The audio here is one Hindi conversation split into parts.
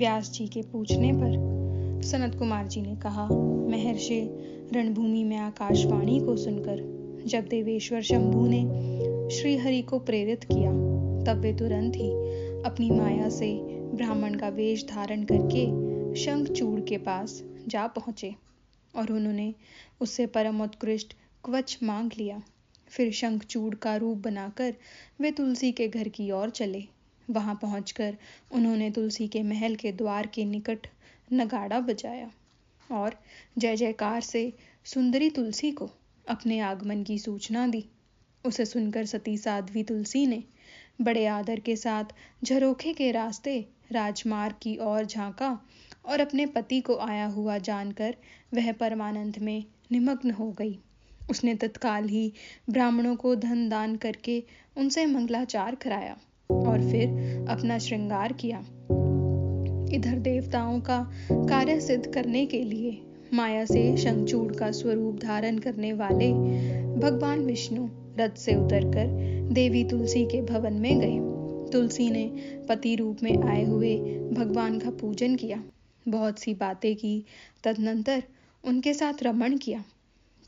व्यास जी के पूछने पर सनत कुमार जी ने कहा, महर्षि, रणभूमि में आकाशवाणी को सुनकर जब देवेश्वर शंभू ने श्रीहरि को प्रेरित किया, तब वे तुरंत ही अपनी माया से ब्राह्मण का वेश धारण करके शंखचूड़ के पास जा पहुंचे और उन्होंने उससे परम उत्कृष्ट कवच मांग लिया। फिर शंखचूड़ का रूप बनाकर वे तुलसी के घर की ओर चले। वहां पहुंचकर उन्होंने तुलसी के महल के द्वार के निकट नगाड़ा बजाया और जय जयकार से सुंदरी तुलसी को अपने आगमन की सूचना दी। उसे सुनकर सती साध्वी तुलसी ने बड़े आदर के साथ झरोखे के रास्ते राजमार्ग की ओर झांका और अपने पति को आया हुआ जानकर वह परमानंद में निमग्न हो गई। उसने तत्काल ही ब्राह्मणों को धन दान करके उनसे मंगलाचार कराया और फिर अपना श्रृंगार किया। इधर देवताओं का कार्य सिद्ध करने के लिए माया से शंखचूड़ का स्वरूप धारण करने वाले भगवान विष्णु रथ से उतरकर देवी तुलसी के भवन में गए। तुलसी ने पति रूप में आए हुए भगवान का पूजन किया, बहुत सी बातें की, तदनंतर उनके साथ रमण किया।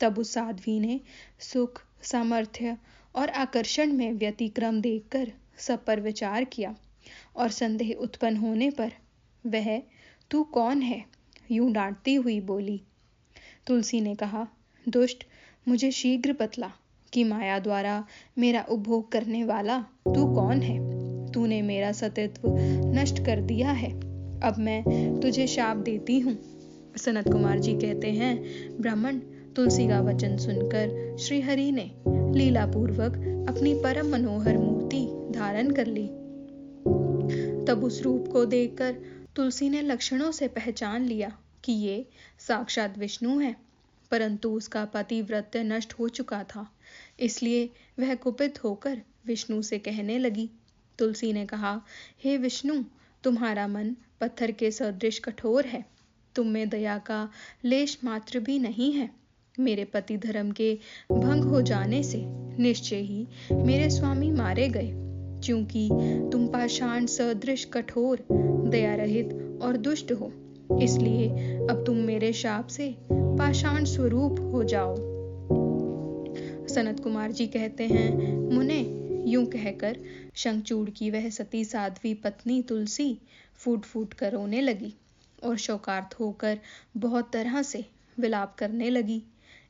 तब उस साध्वी ने सुख, सामर्थ्य और आकर्षण में व्यतिक्रम देखकर सब पर विचार किया और संदेह उत्पन्न होने पर वह तू कौन है यूं डांटती हुई बोली। तुलसी ने कहा, दुष्ट, मुझे शीघ्र बतला कि माया द्वारा मेरा उपभोग करने वाला तू कौन है। तूने मेरा सतीत्व नष्ट कर दिया है, अब मैं तुझे शाप देती हूँ। सनत कुमार जी कहते हैं, ब्राह्मण तुलसी का वचन सुनकर श्रीहरि ने लीलापूर्वक अपनी परम मनोहर मूर्ति धारण कर ली। तब उस रूप को देखकर तुलसी ने लक्षणों से पहचान लिया कि ये साक्षात विष्णु है, परंतु उसका पतिव्रत्य नष्ट हो चुका था, इसलिए वह कुपित होकर विष्णु से कहने लगी। तुलसी ने कहा, हे विष्णु, तुम्हारा मन पत्थर के सदृश कठोर है, तुम में दया का लेश मात्र भी नहीं है। मेरे पति धर्म के भंग हो जाने से निश्चय ही मेरे स्वामी मारे गए, क्योंकि तुम पाषाण सदृश कठोर, दया रहित और दुष्ट हो, इसलिए अब तुम मेरे शाप से पाषाण स्वरूप हो जाओ। सनत कुमार जी कहते हैं, मुने, यूं कहकर शंखचूड़ की वह सती साध्वी पत्नी तुलसी फूट फूट कर रोने लगी और शोकार्त होकर बहुत तरह से विलाप करने लगी।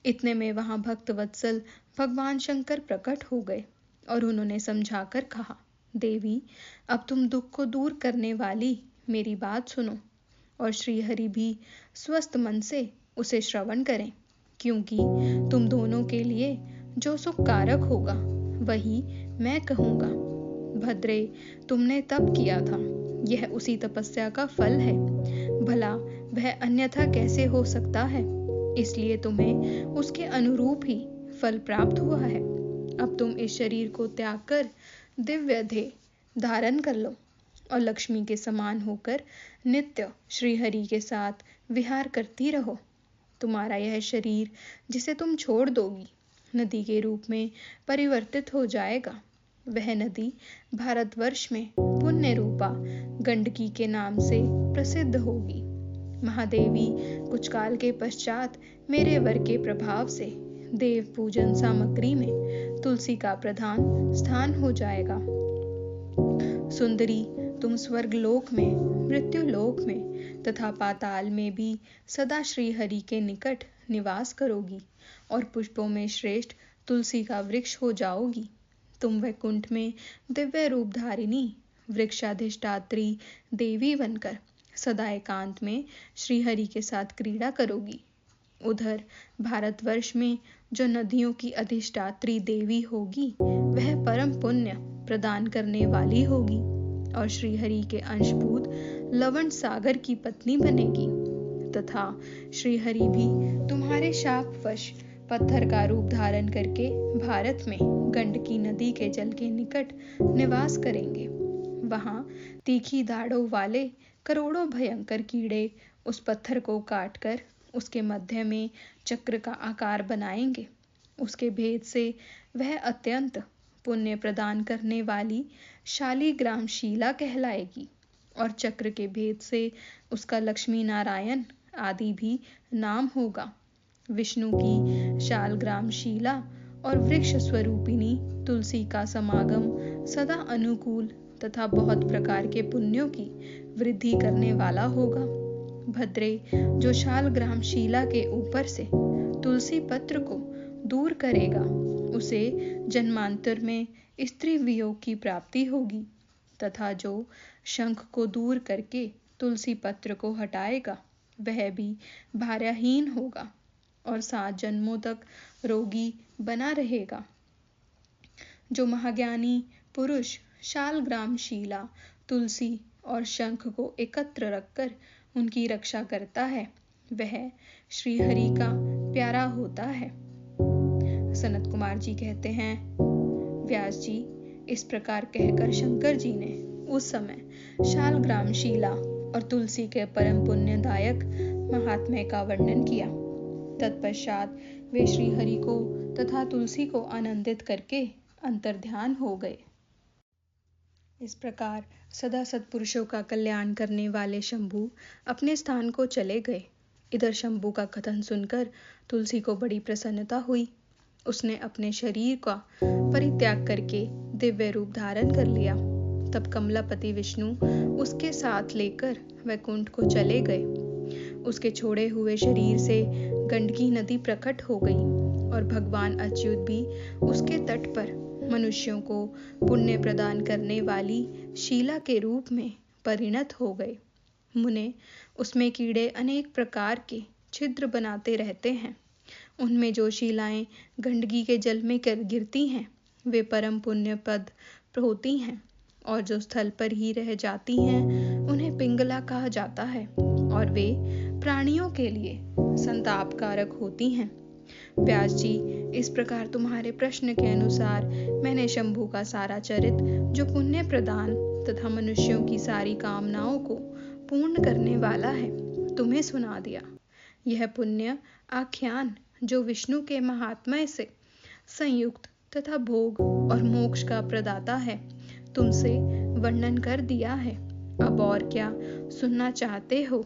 इतने में वहां भक्त वत्सल भगवान शंकर प्रकट हो गए और उन्होंने समझाकर कहा, देवी, अब तुम दुख को दूर करने वाली मेरी बात सुनो और श्रीहरि भी स्वस्थ मन से उसे श्रवण करें, क्योंकि तुम दोनों के लिए जो सुख कारक होगा वही मैं कहूँगा। भद्रे, तुमने तप किया था, यह उसी तपस्या का फल है, भला वह अन्यथा कैसे हो सकता है, इसलिए तुम्हें उसके अनुरूप ही फल प्राप्त हुआ है। अब तुम इस शरीर को त्याग कर दिव्य देह धारण कर लो और लक्ष्मी के समान होकर नित्य श्रीहरि के साथ विहार करती रहो। तुम्हारा यह शरीर जिसे तुम छोड़ दोगी नदी के रूप में परिवर्तित हो जाएगा। वह नदी भारतवर्ष में पुण्य रूपा गंडकी के नाम से प्रसिद्ध होगी। महादेवी, कुछ काल के पश्चात मेरे वर के प्रभाव से देव पूजन सामग्री में तुलसी का प्रधान स्थान हो जाएगा। सुंदरी, तुम स्वर्ग लोक में, मृत्यु लोक में तथा पाताल में भी सदा श्रीहरि के निकट निवास करोगी और पुष्पों में श्रेष्ठ तुलसी का वृक्ष हो जाओगी। तुम वैकुंठ में दिव्य रूप धारिणी वृक्षाधिष्ठात्री देवी बनकर सदा एकांत में श्रीहरि के साथ क्रीड़ा करोगी। उधर भारतवर्ष में जो नदियों की अधिष्ठात्री देवी होगी वह परम पुण्य प्रदान करने वाली होगी और श्रीहरि के अंशभूत लवण सागर की पत्नी बनेगी तथा श्रीहरि भी तुम्हारे शापवश पत्थर का रूप धारण करके भारत में गंडकी नदी के जल के निकट निवास करेंगे। वहां तीखी दाढ़ों वाले करोड़ों भयंकर कीड़े उस पत्थर को काटकर उसके मध्य में चक्र का आकार बनाएंगे। उसके भेद से वह अत्यंत पुण्य प्रदान करने वाली शालीग्राम शिला कहलाएगी। और चक्र के भेद से उसका लक्ष्मी नारायण आदि भी नाम होगा। विष्णु की शालग्राम शीला और वृक्ष स्वरूपिणी तुलसी का समागम सदा अनुकूल तथा बहुत प्रकार के पुण्यों की वृद्धि करने वाला होगा। भद्रे, जो शालग्राम शीला के ऊपर से तुलसी पत्र को दूर करेगा, उसे जन्मांतर में स्त्री वियोग की प्राप्ति होगी, तथा जो शंख को दूर करके तुलसी पत्र को हटाएगा, वह भी भार्याहीन होगा और 7 जन्मों तक रोगी बना रहेगा। जो महाज्ञानी पुरुष शालग्राम शीला, तुलसी और शंख को एकत्र रखकर उनकी रक्षा करता है, वह श्री हरि का प्यारा होता है। सनत कुमार जी कहते हैं, व्यास जी, इस प्रकार कहकर शंकर जी ने उस समय शालग्राम शीला और तुलसी के परम पुण्यदायक महात्म्य का वर्णन किया। तत्पश्चात वे श्री हरि को तथा तुलसी को आनंदित करके अंतर्ध्यान हो गए। इस प्रकार सदा सत्पुरुषों का कल्याण करने वाले शंभु अपने स्थान को चले गए। इधर शंभु का कथन सुनकर तुलसी को बड़ी प्रसन्नता हुई। उसने अपने शरीर का परित्याग करके दिव्य रूप धारण कर लिया। तब कमलापति विष्णु उसके साथ लेकर वैकुंठ को चले गए। उसके छोड़े हुए शरीर से गंडकी नदी प्रकट हो गई और भगवान अच्युत भी उसके तट पर मनुष्यों को पुण्य प्रदान करने वाली शीला के रूप में परिणत हो गए। मुने, उसमें कीड़े अनेक प्रकार के छिद्र बनाते रहते हैं। उनमें जो शिलाएं गंडकी के जल में गिरती हैं, वे परम पुण्य पद होती हैं, और जो स्थल पर ही रह जाती हैं, उन्हें पिंगला कहा जाता है, और वे प्राणियों के लिए संतापकारक होती हैं। व्यास जी, इस प्रकार तुम्हारे प्रश्न के अनुसार मैंने शंभु का सारा चरित, जो पुण्य प्रदान तथा मनुष्यों की सारी कामनाओं को पूर्ण करने वाला है, तुम्हें सुना दिया। यह पुण्य आख्यान, जो विष्णु के महात्म्य से संयुक्त तथा भोग और मोक्ष का प्रदाता है, तुमसे वर्णन कर दिया है। अब और क्या सुनना चाहते हो,